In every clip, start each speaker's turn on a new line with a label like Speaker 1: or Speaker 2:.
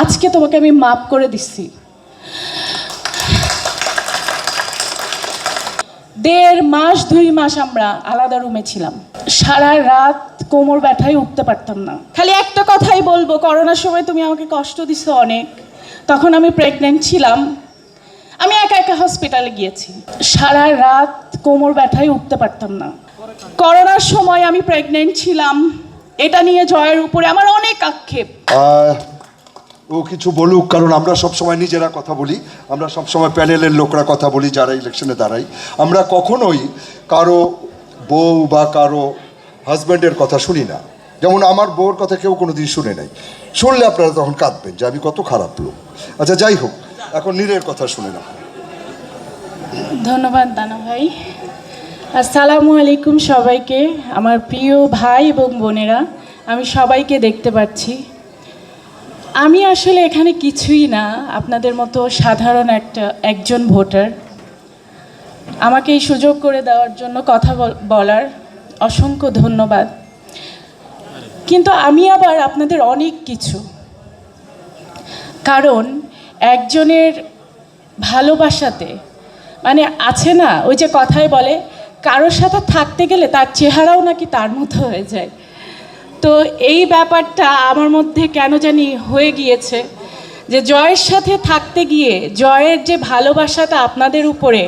Speaker 1: আজকে তোমাকে আমি মাফ করে দিচ্ছি। 1.5 মাস 2 মাস আমরা আলাদা রুমে ছিলাম, সারা রাত কোমর ব্যথায় উঠতে পারতাম না। খালি একটা কথাই বলবো, করোনার সময় তুমি আমাকে কষ্ট দিছো অনেক। তখন আমি প্রেগনেন্ট ছিলাম, আমি একা একা হসপিটালে গিয়েছি, সারা রাত কোমর ব্যথায় উঠতে পারতাম না। করোনার সময় আমি প্রেগনেন্ট ছিলাম, এটা নিয়ে জয়ের উপরে আমার অনেক আক্ষেপ।
Speaker 2: ও কিছু বলুক, কারণ আমরা সবসময় নিজেরা কথা বলি, আমরা সবসময় প্যানেলের লোকরা কথা বলি যারা ইলেকশনে দাঁড়াই। আমরা কখনোই কারো বউ বা কারো হাজব্যান্ডের কথা শুনি না। যেমন আমার বউর কথা কেউ কোনো দিন শুনে নাই, শুনলে আপনারা তখন কাঁদবেন যে আমি কত খারাপ লোক। আচ্ছা যাই হোক, এখন নীরের কথা শুনে না।
Speaker 1: ধন্যবাদ দানা ভাই। আসসালামু আলাইকুম সবাইকে, আমার প্রিয় ভাই এবং বোনেরা, আমি সবাইকে দেখতে পাচ্ছি। আমি আসলে এখানে কিছুই না, আপনাদের মতো সাধারণ একজন ভোটার। আমাকে এই সুযোগ করে দেওয়ার জন্য কথা বলার অসংখ্য ধন্যবাদ। কিন্তু আমি আবার আপনাদের অনেক কিছু, কারণ একজনের ভালোবাসাতে মানে আছে না, ওই যে কথায় বলে কারোর সাথে থাকতে গেলে তার চেহারাও নাকি তার মতো হয়ে যায়। তো এই ব্যাপারটা আমার মধ্যে কেন জানি হয়ে গিয়েছে যে জয়ের সাথে থাকতে গিয়ে জয়ের যে ভালোবাসাটা আপনাদের উপরে,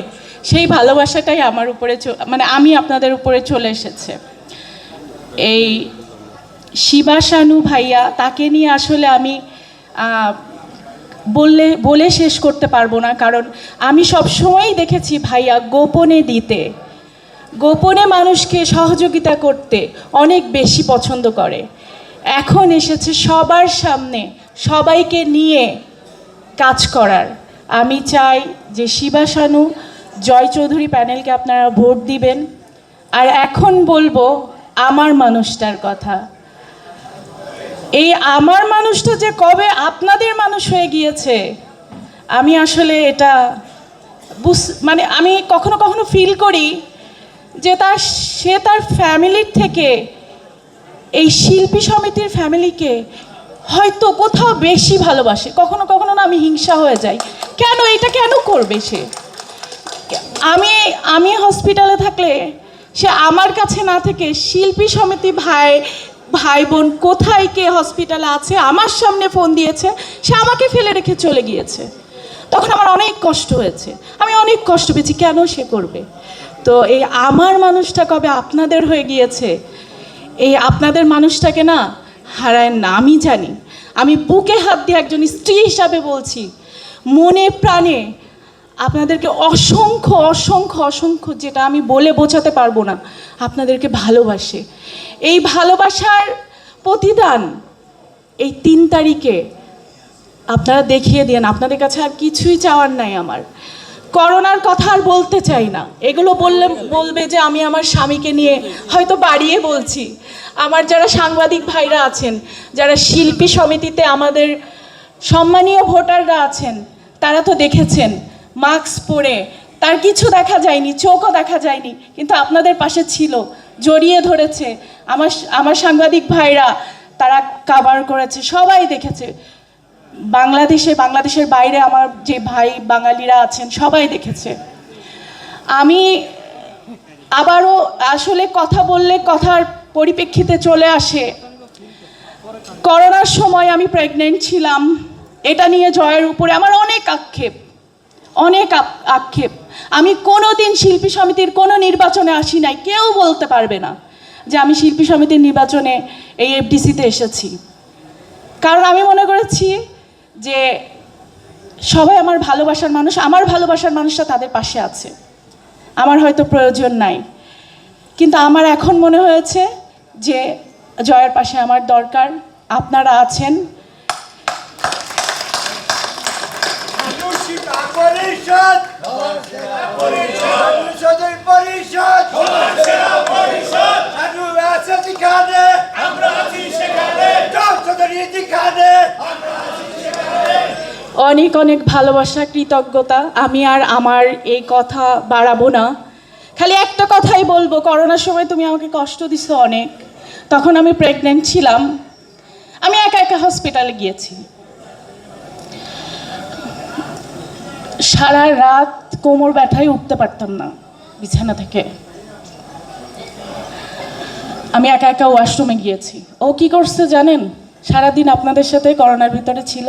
Speaker 1: সেই ভালোবাসাটাই আমার উপরে মানে আমি আপনাদের উপরে চলে এসেছে। এই শিবা শানু ভাইয়া, তাকে নিয়ে আসলে আমি বলে শেষ করতে পারবো না, কারণ আমি সবসময়ই দেখেছি ভাইয়া গোপনে মানুষকে সহযোগিতা করতে অনেক বেশি পছন্দ করে। এখন এসেছে সবার সামনে সবাইকে নিয়ে কাজ করার। আমি চাই যে শিবা শানু, জয় চৌধুরী প্যানেলকে আপনারা ভোট দিবেন। আর এখন বলবো আমার মানুষটার কথা। এই আমার মানুষটা যে কবে আপনাদের মানুষ হয়ে গিয়েছে, আমি আসলে এটা মানে আমি কখনো কখনো ফিল করি যে সে তার ফ্যামিলির থেকে এই শিল্পী সমিতির ফ্যামিলিকে হয়তো কোথাও বেশি ভালোবাসে। কখনো কখনো না আমি হিংসা হয়ে যাই, কেন এটা কেন করবে সে? আমি হসপিটালে থাকলে সে আমার কাছে না থেকে শিল্পী সমিতি ভাই বোন কোথায় কে হসপিটালে আছে আমার সামনে ফোন দিয়েছে, সে আমাকে ফেলে রেখে চলে গিয়েছে। তখন আমার অনেক কষ্ট হয়েছে, আমি অনেক কষ্ট পেয়েছি, কেন সে করবে? তো এই আমার মানুষটা কবে আপনাদের হয়ে গিয়েছে, এই আপনাদের মানুষটাকে না হারায় না। আমি জানি, আমি বুকে হাত দিয়ে একজন স্ত্রী হিসাবে বলছি, মনে প্রাণে আপনাদেরকে অসংখ্য অসংখ্য অসংখ্য, যেটা আমি বলে বোঝাতে পারবো না, আপনাদেরকে ভালোবাসে। এই ভালোবাসার প্রতিদান এই 3 তারিখে আপনারা দেখিয়ে দেন। আপনাদের কাছে আর কিছুই চাওয়ার নাই আমার। করোনার কথা আর বলতে চাই না, এগুলো বলবে যে আমি আমার স্বামীকে নিয়ে হয়তো বাড়িয়ে বলছি। আমার যারা সাংবাদিক ভাইরা আছেন, যারা শিল্পী সমিতিতে আমাদের সম্মানীয় ভোটাররা আছেন, তারা তো দেখেছেন মাস্ক পরে, তার কিছু দেখা যায়নি, চোখও দেখা যায়নি, কিন্তু আপনাদের পাশে ছিল, জড়িয়ে ধরেছে। আমার সাংবাদিক ভাইরা তারা কভার করেছে, সবাই দেখেছে। বাংলাদেশের বাইরে আমার যে ভাই বাঙালিরা আছেন সবাই দেখেছে। আমি আবারও আসলে কথা বললে কথার পরিপ্রেক্ষিতে চলে আসে, করোনার সময় আমি প্রেগনেন্ট ছিলাম, এটা নিয়ে জয়ের উপরে আমার অনেক আক্ষেপ। আমি কোনো দিন শিল্পী সমিতির কোনো নির্বাচনে আসি নাই, কেউ বলতে পারবে না যে আমি শিল্পী সমিতির নির্বাচনে এই এফডিসিতে এসেছি। কারণ আমি মনে করেছি যে সবাই আমার ভালোবাসার মানুষ, আমার ভালোবাসার মানুষটা তাদের পাশে আছে, আমার হয়তো প্রয়োজন নাই। কিন্তু আমার এখন মনে হয়েছে যে জয়ের পাশে আমার দরকার, আপনারা আছেন। অনেক অনেক ভালোবাসা, কৃতজ্ঞতা। আমি আর আমার এই কথা বাড়াবো না, খালি একটা কথাই বলবো, করোনার সময় তুমি আমাকে কষ্ট দিছো অনেক। তখন আমি প্রেগনেন্ট ছিলাম, আমি একা একা হসপিটালে গিয়েছি, সারা রাত কোমর ব্যথায় উঠতে পারতাম না বিছানা থেকে। আমি একা একা ওয়াশরুমে গিয়েছি। ও কি করছে জানেন? সারাদিন আপনাদের সাথে করোনার ভিতরে ছিল,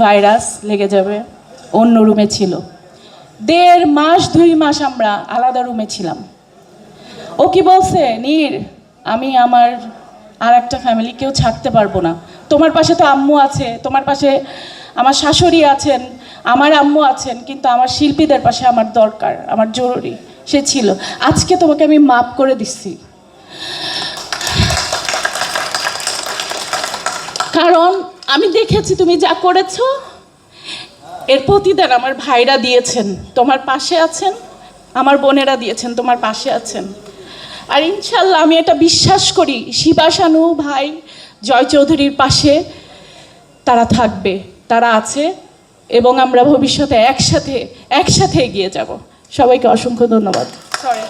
Speaker 1: ভাইরাস লেগে যাবে, অন্য রুমে ছিল। 1.5 মাস 2 মাস আমরা আলাদা রুমে ছিলাম। ও কি বলছে, নীর আমি আমার আর একটা ফ্যামিলি কেউ ছাড়তে পারবো না, তোমার পাশে তো আম্মু আছে, তোমার পাশে আমার শাশুড়ি আছেন, আমার আম্মু আছেন, কিন্তু আমার শিল্পীদের পাশে আমার দরকার, আমার জরুরি। সে ছিল। আজকে তোমাকে আমি মাপ করে দিচ্ছি, কারণ আমি দেখেছি তুমি যা করেছো, এর প্রতিদান আমার ভাইরা দিয়েছেন, তোমার পাশে আছেন, আমার বোনেরা দিয়েছেন, তোমার পাশে আছেন। আর ইনশাল্লাহ আমি এটা বিশ্বাস করি, শিবা শানু ভাই জয় চৌধুরীর পাশে তারা থাকবে, তারা আছে, এবং আমরা ভবিষ্যতে একসাথে এগিয়ে যাব। সবাইকে অসংখ্য ধন্যবাদ। সরি।